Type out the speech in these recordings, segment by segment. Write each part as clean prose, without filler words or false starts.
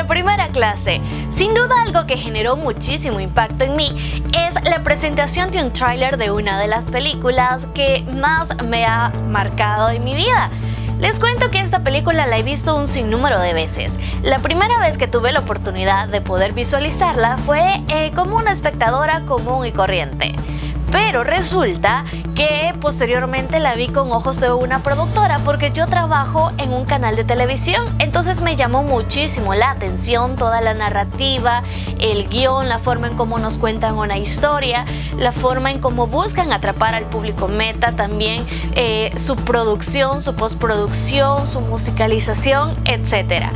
la primera clase. Sin duda algo que generó muchísimo impacto en mí es la presentación de un tráiler de una de las películas que más me ha marcado en mi vida. Les cuento que esta película la he visto un sinnúmero de veces. La primera vez que tuve la oportunidad de poder visualizarla fue como una espectadora común y corriente. Pero resulta que posteriormente la vi con ojos de una productora porque yo trabajo en un canal de televisión. Entonces me llamó muchísimo la atención toda la narrativa, el guión, la forma en cómo nos cuentan una historia, la forma en cómo buscan atrapar al público meta, también su producción, su postproducción, su musicalización, etc.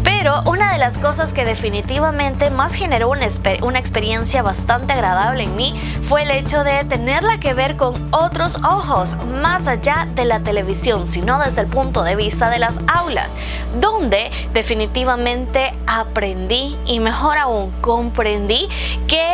Pero una de las cosas que definitivamente más generó una experiencia bastante agradable en mí fue el hecho de tenerla que ver con otros ojos, más allá de la televisión, sino desde el punto de vista de las aulas, donde definitivamente aprendí y mejor aún comprendí que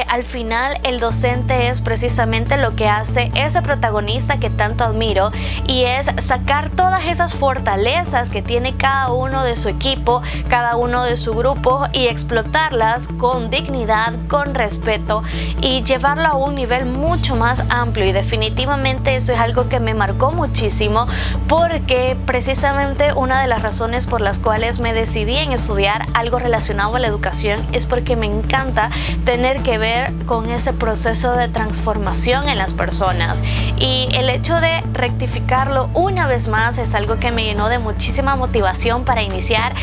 al final el docente es precisamente lo que hace ese protagonista que tanto admiro, y es sacar todas esas fortalezas que tiene cada uno de su equipo, cada uno de su grupo, y explotarlas con dignidad, con respeto, y llevarlo a un nivel mucho más amplio. Y definitivamente eso es algo que me marcó muchísimo, porque precisamente una de las razones por las cuales me decidí en estudiar algo relacionado a la educación es porque me encanta tener que ver con ese proceso de transformación en las personas, y el hecho de rectificarlo una vez más es algo que me llenó de muchísima motivación para iniciar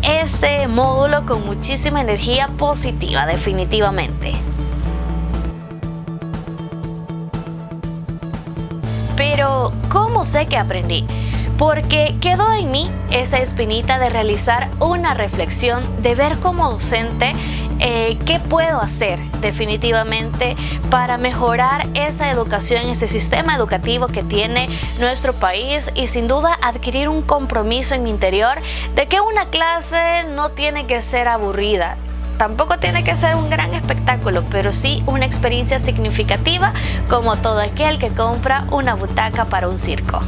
este módulo con muchísima energía positiva, definitivamente. Pero, ¿cómo sé que aprendí? Porque quedó en mí esa espinita de realizar una reflexión, de ver como docente qué puedo hacer definitivamente para mejorar esa educación, ese sistema educativo que tiene nuestro país, y sin duda adquirir un compromiso en mi interior de que una clase no tiene que ser aburrida. Tampoco tiene que ser un gran espectáculo, pero sí una experiencia significativa, como todo aquel que compra una butaca para un circo.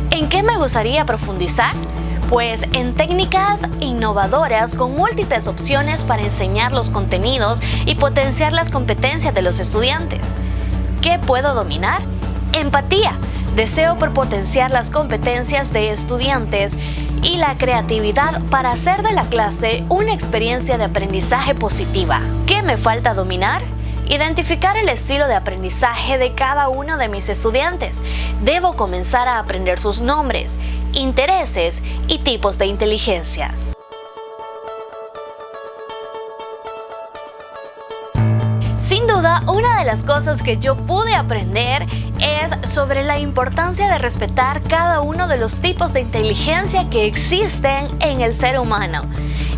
¿En qué me gustaría profundizar? Pues en técnicas innovadoras con múltiples opciones para enseñar los contenidos y potenciar las competencias de los estudiantes. ¿Qué puedo dominar? Empatía. Deseo por potenciar las competencias de estudiantes y la creatividad para hacer de la clase una experiencia de aprendizaje positiva. ¿Qué me falta dominar? Identificar el estilo de aprendizaje de cada uno de mis estudiantes. Debo comenzar a aprender sus nombres, intereses y tipos de inteligencia. Sin duda, una de las cosas que yo pude aprender es sobre la importancia de respetar cada uno de los tipos de inteligencia que existen en el ser humano.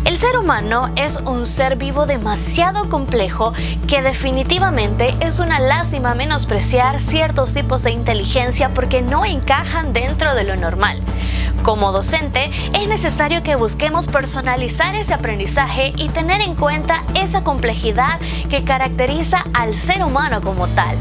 El ser humano es un ser vivo demasiado complejo que definitivamente es una lástima menospreciar ciertos tipos de inteligencia porque no encajan dentro de lo normal. Como docente, es necesario que busquemos personalizar ese aprendizaje y tener en cuenta esa complejidad que caracteriza al ser humano como tal.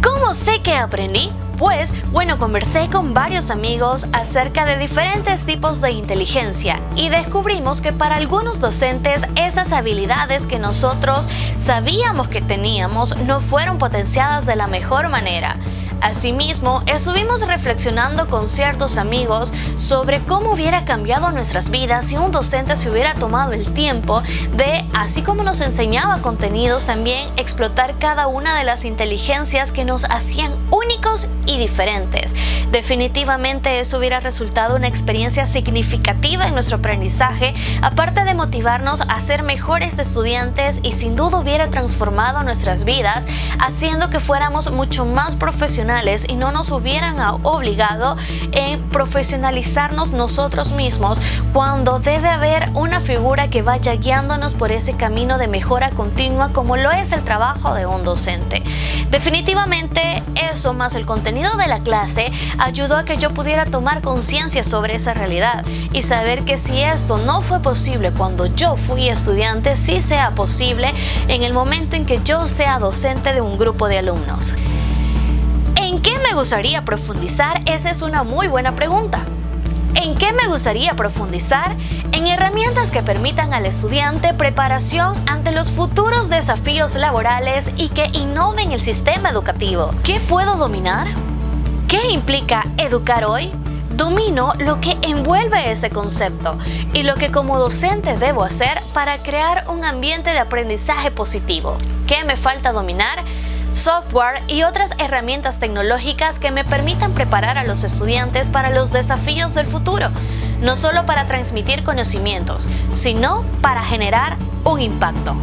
¿Cómo sé que aprendí? Pues, conversé con varios amigos acerca de diferentes tipos de inteligencia y descubrimos que para algunos docentes esas habilidades que nosotros sabíamos que teníamos no fueron potenciadas de la mejor manera. Asimismo, estuvimos reflexionando con ciertos amigos sobre cómo hubiera cambiado nuestras vidas si un docente se hubiera tomado el tiempo de, así como nos enseñaba contenidos, también explotar cada una de las inteligencias que nos hacían únicos y diferentes. Definitivamente eso hubiera resultado una experiencia significativa en nuestro aprendizaje, aparte de motivarnos a ser mejores estudiantes, y sin duda hubiera transformado nuestras vidas, haciendo que fuéramos mucho más profesionales y no nos hubieran obligado en profesionalizarnos nosotros mismos, cuando debe haber una figura que vaya guiándonos por ese camino de mejora continua, como lo es el trabajo de un docente. Definitivamente eso, más el contenido de la clase, ayudó a que yo pudiera tomar conciencia sobre esa realidad y saber que si esto no fue posible cuando yo fui estudiante, sí sea posible en el momento en que yo sea docente de un grupo de alumnos. ¿En ¿En qué me gustaría profundizar? Esa es una muy buena pregunta. ¿En qué me gustaría profundizar? En herramientas que permitan al estudiante preparación ante los futuros desafíos laborales y que innoven el sistema educativo. ¿Qué puedo dominar? ¿Qué implica educar hoy? Domino lo que envuelve ese concepto y lo que como docente debo hacer para crear un ambiente de aprendizaje positivo. ¿Qué me falta dominar? Software y otras herramientas tecnológicas que me permitan preparar a los estudiantes para los desafíos del futuro, no solo para transmitir conocimientos, sino para generar un impacto.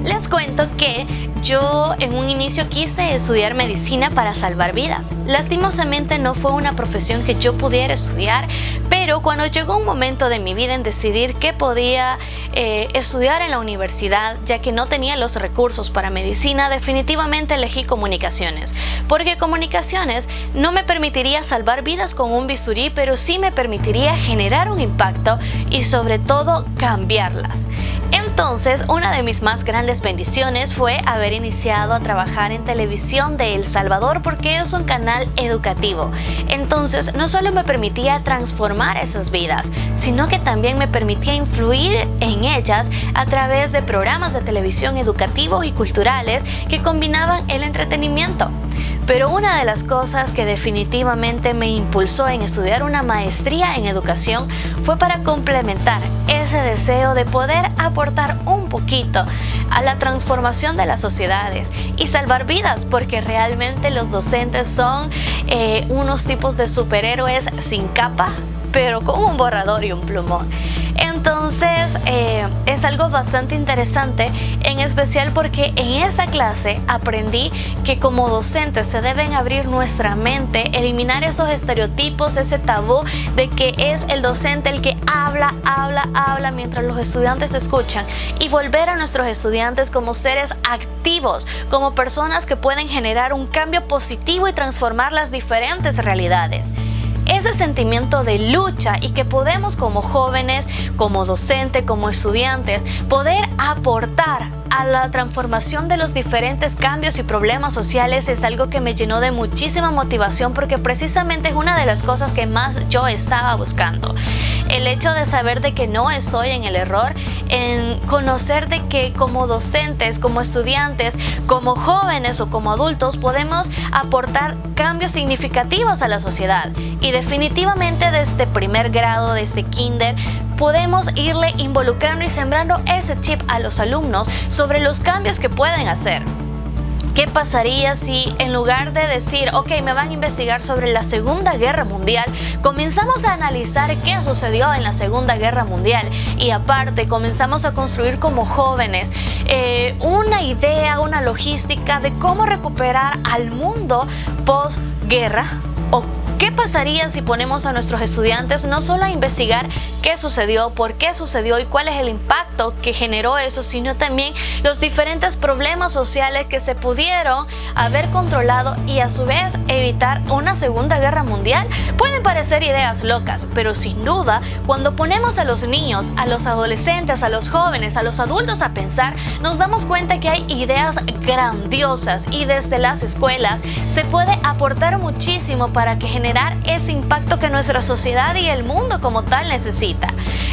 Les cuento que yo en un inicio quise estudiar medicina para salvar vidas. Lastimosamente no fue una profesión que yo pudiera estudiar, pero cuando llegó un momento de mi vida en decidir qué podía estudiar en la universidad, ya que no tenía los recursos para medicina, definitivamente elegí comunicaciones, porque comunicaciones no me permitiría salvar vidas con un bisturí, pero sí me permitiría generar un impacto y sobre todo cambiarlas. Entonces, una de mis más grandes bendiciones fue haber iniciado a trabajar en Televisión de El Salvador, porque es un canal educativo. Entonces, no solo me permitía transformar esas vidas, sino que también me permitía influir en ellas a través de programas de televisión educativos y culturales que combinaban el entretenimiento. Pero una de las cosas que definitivamente me impulsó en estudiar una maestría en educación fue para complementar ese deseo de poder aportar un poquito a la transformación de las sociedades y salvar vidas, porque realmente los docentes son unos tipos de superhéroes sin capa, pero con un borrador y un plumón. Entonces es algo bastante interesante, en especial porque en esta clase aprendí que como docentes se deben abrir nuestra mente, eliminar esos estereotipos, ese tabú de que es el docente el que habla mientras los estudiantes escuchan, y volver a nuestros estudiantes como seres activos, como personas que pueden generar un cambio positivo y transformar las diferentes realidades. Ese sentimiento de lucha y que podemos como jóvenes, como docentes, como estudiantes, poder aportar a la transformación de los diferentes cambios y problemas sociales es algo que me llenó de muchísima motivación, porque precisamente es una de las cosas que más yo estaba buscando. El hecho de saber de que no estoy en el error, en conocer de que como docentes, como estudiantes, como jóvenes o como adultos podemos aportar cambios significativos a la sociedad. Y definitivamente desde primer grado, desde kinder, podemos irle involucrando y sembrando ese chip a los alumnos sobre los cambios que pueden hacer. ¿Qué pasaría si en lugar de decir, ok, me van a investigar sobre la Segunda Guerra Mundial, comenzamos a analizar qué sucedió en la Segunda Guerra Mundial y aparte comenzamos a construir como jóvenes una idea, una logística de cómo recuperar al mundo post-guerra? ¿O qué pasaría si ponemos a nuestros estudiantes no solo a investigar qué sucedió, por qué sucedió y cuál es el impacto que generó eso, sino también los diferentes problemas sociales que se pudieron haber controlado y a su vez evitar una Segunda Guerra Mundial? Pueden parecer ideas locas, pero sin duda, cuando ponemos a los niños, a los adolescentes, a los jóvenes, a los adultos a pensar, nos damos cuenta que hay ideas grandiosas y desde las escuelas se puede aportar muchísimo para que generar ese impacto que nuestra sociedad y el mundo como tal necesita.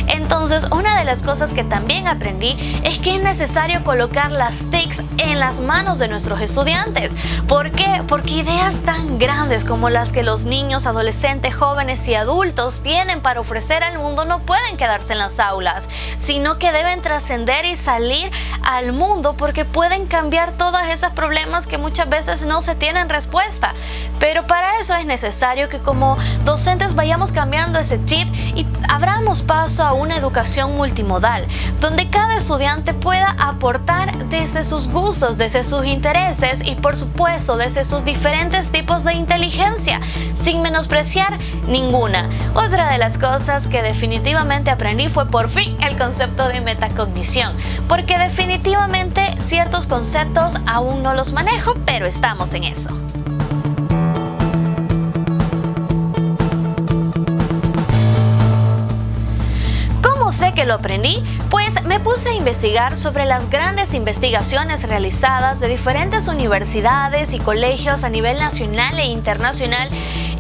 Entonces, una de las cosas que también aprendí es que es necesario colocar las TICs en las manos de nuestros estudiantes. ¿Por qué? Porque ideas tan grandes como las que los niños, adolescentes, jóvenes y adultos tienen para ofrecer al mundo no pueden quedarse en las aulas, sino que deben trascender y salir al mundo, porque pueden cambiar todos esos problemas que muchas veces no se tienen respuesta. Pero para eso es necesario que como docentes vayamos cambiando ese chip y abramos paso a una educación multimodal, donde cada estudiante pueda aportar desde sus gustos, desde sus intereses y por supuesto desde sus diferentes tipos de inteligencia, sin menospreciar ninguna. Otra de las cosas que definitivamente aprendí fue por fin el concepto de metacognición, porque definitivamente ciertos conceptos aún no los manejo, pero estamos en eso. lo aprendí? Pues me puse a investigar sobre las grandes investigaciones realizadas de diferentes universidades y colegios a nivel nacional e internacional,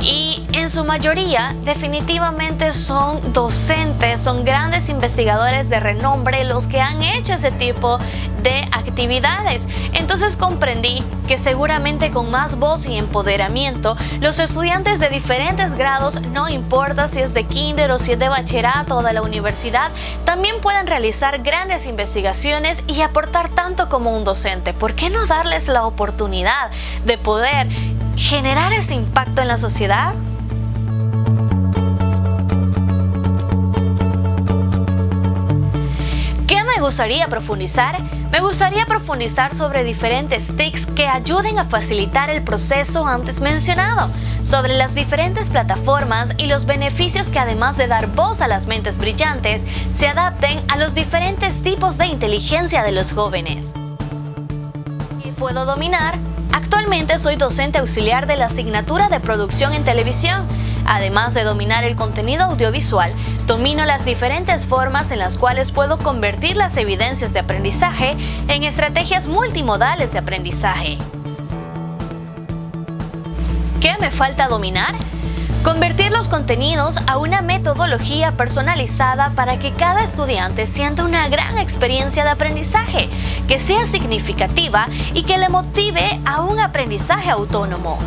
y en su mayoría definitivamente son docentes, son grandes investigadores de renombre los que han hecho ese tipo de actividades. Entonces comprendí que seguramente con más voz y empoderamiento, los estudiantes de diferentes grados, no importa si es de kinder o si es de bachillerato o de la universidad, también pueden realizar grandes investigaciones y aportar tanto como un docente. ¿Por qué no darles la oportunidad de poder generar ese impacto en la sociedad? Me gustaría profundizar? Me gustaría profundizar sobre diferentes tips que ayuden a facilitar el proceso antes mencionado, sobre las diferentes plataformas y los beneficios que, además de dar voz a las mentes brillantes, se adapten a los diferentes tipos de inteligencia de los jóvenes. ¿Qué puedo dominar? Actualmente soy docente auxiliar de la asignatura de producción en televisión. Además de dominar el contenido audiovisual, domino las diferentes formas en las cuales puedo convertir las evidencias de aprendizaje en estrategias multimodales de aprendizaje. ¿Qué me falta dominar? Convertir los contenidos a una metodología personalizada para que cada estudiante sienta una gran experiencia de aprendizaje, que sea significativa y que le motive a un aprendizaje autónomo.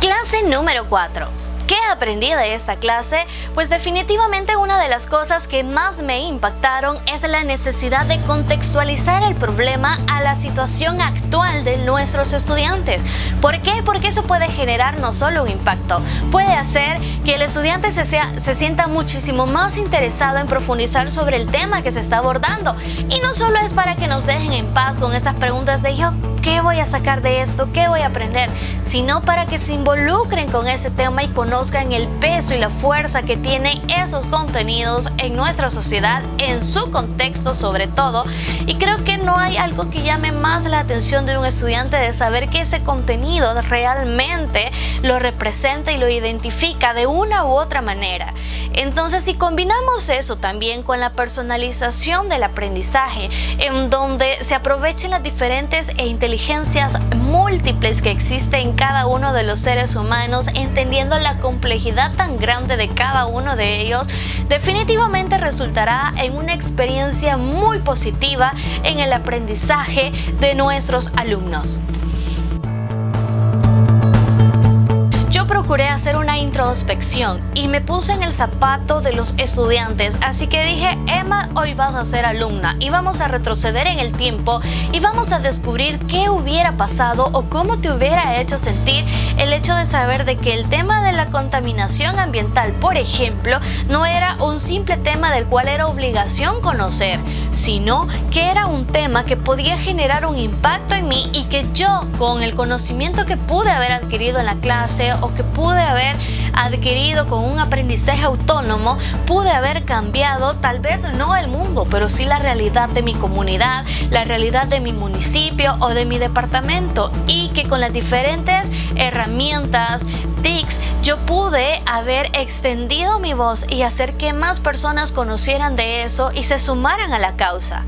Clase número 4. ¿Qué aprendí de esta clase? Pues definitivamente una de las cosas que más me impactaron es la necesidad de contextualizar el problema a la situación actual de nuestros estudiantes. ¿Por qué? Porque eso puede generar no solo un impacto, puede hacer que el estudiante se sienta muchísimo más interesado en profundizar sobre el tema que se está abordando. Y no solo es para que nos dejen en paz con estas preguntas de yo, ¿qué voy a sacar de esto? ¿Qué voy a aprender? Sino para que se involucren con ese tema y conozcan el peso y la fuerza que tienen esos contenidos en nuestra sociedad, en su contexto sobre todo. Y creo que no hay algo que llame más la atención de un estudiante de saber que ese contenido realmente lo representa y lo identifica de una u otra manera. Entonces, si combinamos eso también con la personalización del aprendizaje, en donde se aprovechen las diferentes inteligencias múltiples que existen en cada uno de los seres humanos, entendiendo la complejidad tan grande de cada uno de ellos, definitivamente resultará en una experiencia muy positiva en el aprendizaje de nuestros alumnos. Procuré hacer una introspección y me puse en el zapato de los estudiantes, así que dije: Emma, hoy vas a ser alumna y vamos a retroceder en el tiempo y vamos a descubrir qué hubiera pasado o cómo te hubiera hecho sentir el hecho de saber de que el tema de la contaminación ambiental, por ejemplo, no era un simple tema del cual era obligación conocer, sino que era un tema que podía generar un impacto en mí y que yo, con el conocimiento que pude haber adquirido en la clase o que pude haber adquirido con un aprendizaje autónomo, pude haber cambiado tal vez no el mundo, pero sí la realidad de mi comunidad, la realidad de mi municipio o de mi departamento, y que con las diferentes herramientas, TICs, yo pude haber extendido mi voz y hacer que más personas conocieran de eso y se sumaran a la causa.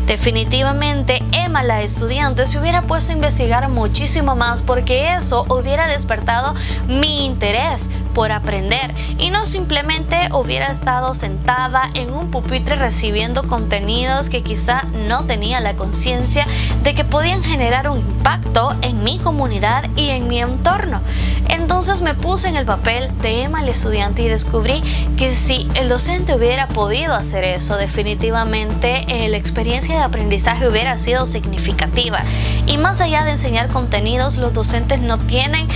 Definitivamente Emma, la estudiante, se hubiera puesto a investigar muchísimo más, porque eso hubiera despertado mi interés por aprender y no simplemente hubiera estado sentada en un pupitre recibiendo contenidos que quizá no tenía la conciencia de que podían generar un impacto en mi comunidad y en mi entorno. Entonces me puse en el papel de Emma, la estudiante, y descubrí que si el docente hubiera podido hacer eso, definitivamente la experiencia de aprendizaje hubiera sido significativa. Y más allá de enseñar contenidos, los docentes no tienen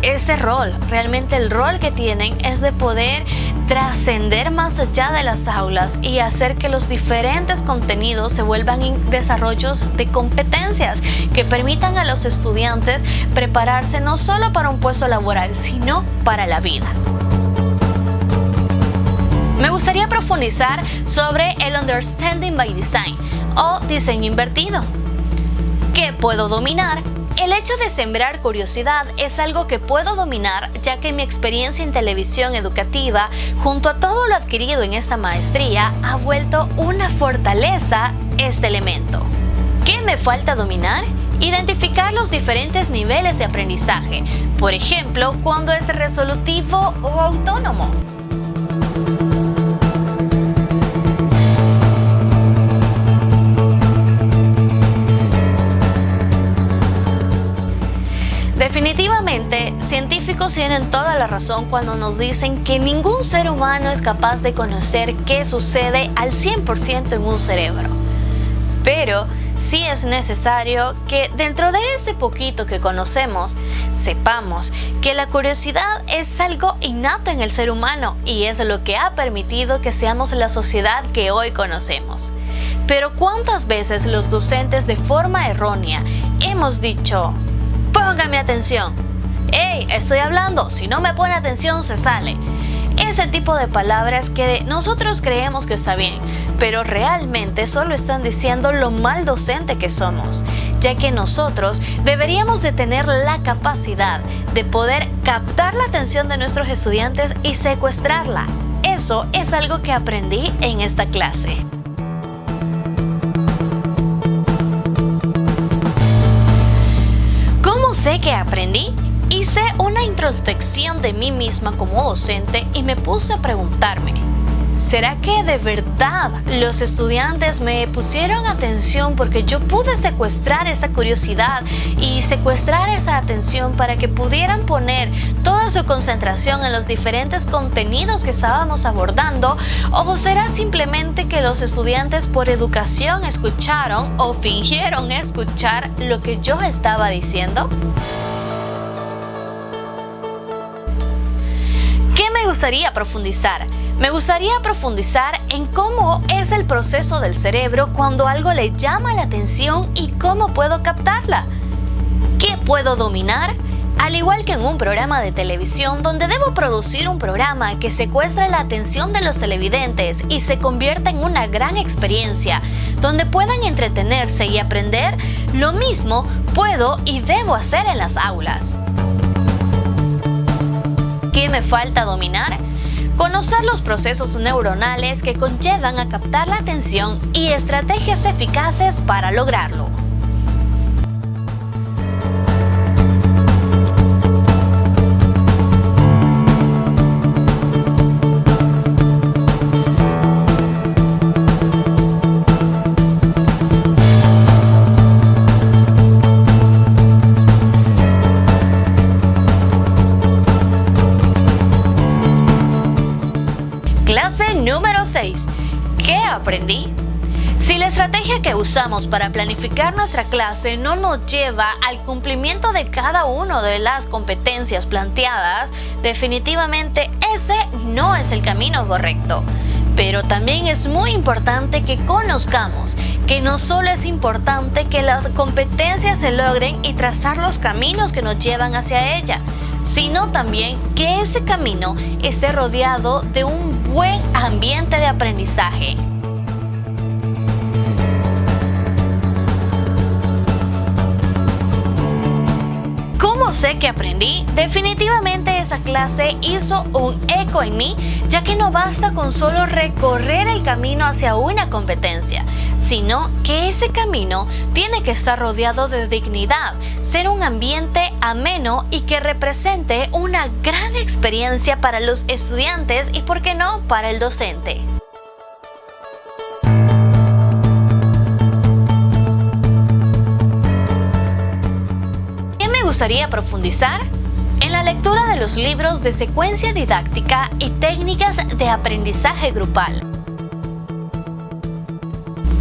ese rol. Realmente el rol que tienen es de poder trascender más allá de las aulas y hacer que los diferentes contenidos se vuelvan desarrollos de competencias que permitan a los estudiantes prepararse no solo para un puesto laboral, sino para la vida. Me gustaría profundizar sobre el Understanding by Design o diseño invertido. ¿Qué puedo dominar? El hecho de sembrar curiosidad es algo que puedo dominar, ya que mi experiencia en televisión educativa, junto a todo lo adquirido en esta maestría, ha vuelto una fortaleza este elemento. ¿Qué me falta dominar? Identificar los diferentes niveles de aprendizaje, por ejemplo, cuando es resolutivo o autónomo. Definitivamente, científicos tienen toda la razón cuando nos dicen que ningún ser humano es capaz de conocer qué sucede al 100% en un cerebro. Pero sí es necesario que dentro de ese poquito que conocemos, sepamos que la curiosidad es algo innato en el ser humano y es lo que ha permitido que seamos la sociedad que hoy conocemos. Pero ¿cuántas veces los docentes de forma errónea hemos dicho: póngame atención? ¡Ey, estoy hablando! Si no me pone atención, se sale. Ese tipo de palabras que nosotros creemos que está bien, pero realmente solo están diciendo lo mal docente que somos, ya que nosotros deberíamos de tener la capacidad de poder captar la atención de nuestros estudiantes y secuestrarla. Eso es algo que aprendí en esta clase. ¿Cómo sé que aprendí? Hice una introspección de mí misma como docente y me puse a preguntarme: ¿será que de verdad los estudiantes me pusieron atención porque yo pude secuestrar esa curiosidad y secuestrar esa atención para que pudieran poner toda su concentración en los diferentes contenidos que estábamos abordando? ¿O será simplemente que los estudiantes por educación escucharon o fingieron escuchar lo que yo estaba diciendo? ¿Qué me gustaría profundizar? Me gustaría profundizar en cómo es el proceso del cerebro cuando algo le llama la atención y cómo puedo captarla. ¿Qué puedo dominar? Al igual que en un programa de televisión donde debo producir un programa que secuestre la atención de los televidentes y se convierta en una gran experiencia, donde puedan entretenerse y aprender, lo mismo puedo y debo hacer en las aulas. ¿Qué me falta dominar? Conocer los procesos neuronales que conllevan a captar la atención y estrategias eficaces para lograrlo. Clase número 6. ¿Qué aprendí? Si la estrategia que usamos para planificar nuestra clase no nos lleva al cumplimiento de cada una de las competencias planteadas, definitivamente ese no es el camino correcto. Pero también es muy importante que conozcamos que no solo es importante que las competencias se logren y trazar los caminos que nos llevan hacia ella, sino también que ese camino esté rodeado de un buen ambiente de aprendizaje. ¿Cómo sé que aprendí? Definitivamente esa clase hizo un eco en mí, ya que no basta con solo recorrer el camino hacia una competencia, sino que ese camino tiene que estar rodeado de dignidad, ser un ambiente ameno y que represente una gran experiencia para los estudiantes y, ¿por qué no?, para el docente. Me gustaría profundizar en la lectura de los libros de secuencia didáctica y técnicas de aprendizaje grupal.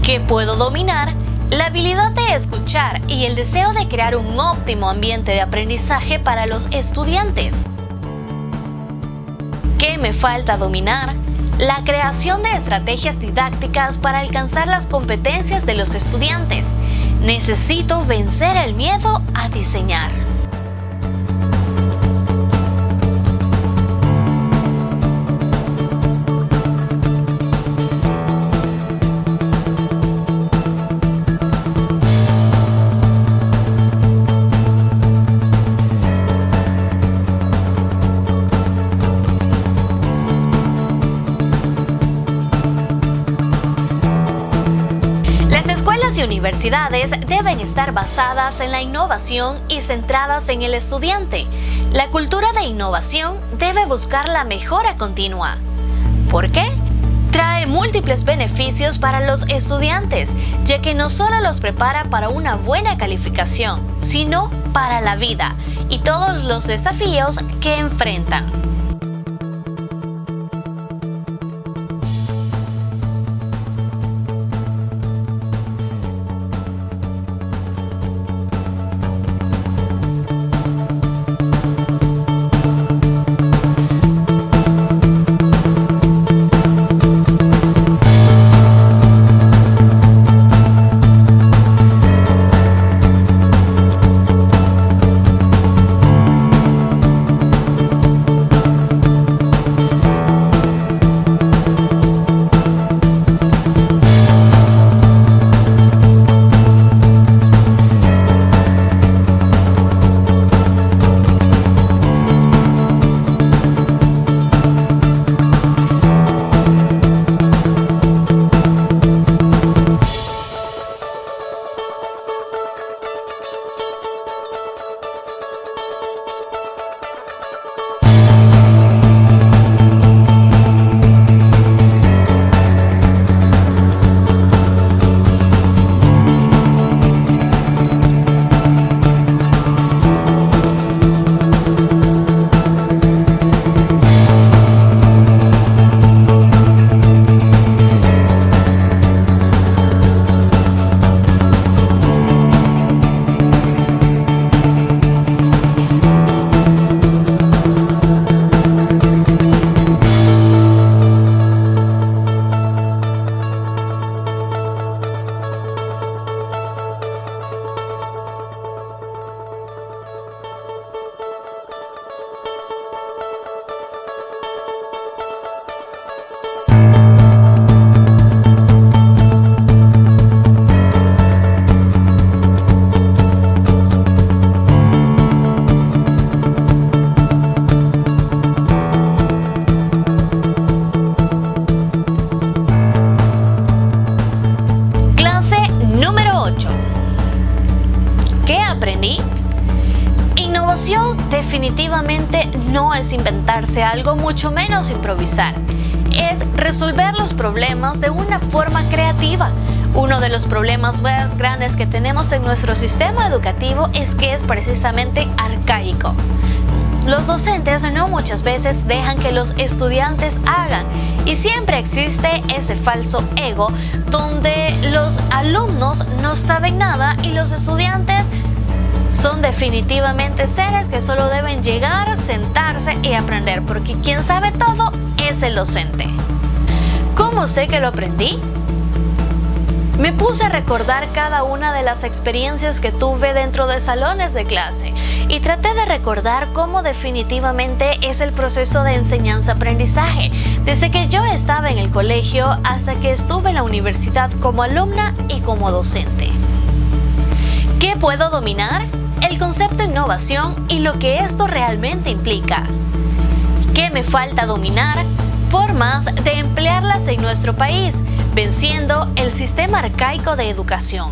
¿Qué puedo dominar? La habilidad de escuchar y el deseo de crear un óptimo ambiente de aprendizaje para los estudiantes. ¿Qué me falta dominar? La creación de estrategias didácticas para alcanzar las competencias de los estudiantes. Necesito vencer el miedo a diseñar. y universidades deben estar basadas en la innovación y centradas en el estudiante. La cultura de innovación debe buscar la mejora continua. ¿Por qué? Trae múltiples beneficios para los estudiantes, ya que no solo los prepara para una buena calificación, sino para la vida y todos los desafíos que enfrentan. Innovación definitivamente no es inventarse algo, mucho menos improvisar. Es resolver los problemas de una forma creativa. Uno de los problemas más grandes que tenemos en nuestro sistema educativo es que es precisamente arcaico. Los docentes no muchas veces dejan que los estudiantes hagan y siempre existe ese falso ego donde los alumnos no saben nada y los estudiantes son definitivamente seres que solo deben llegar, sentarse y aprender, porque quien sabe todo es el docente. ¿Cómo sé que lo aprendí? Me puse a recordar cada una de las experiencias que tuve dentro de salones de clase y traté de recordar cómo definitivamente es el proceso de enseñanza-aprendizaje, desde que yo estaba en el colegio hasta que estuve en la universidad como alumna y como docente. ¿Qué puedo dominar? El concepto innovación y lo que esto realmente implica. ¿Qué me falta dominar? Formas de emplearlas en nuestro país, venciendo el sistema arcaico de educación.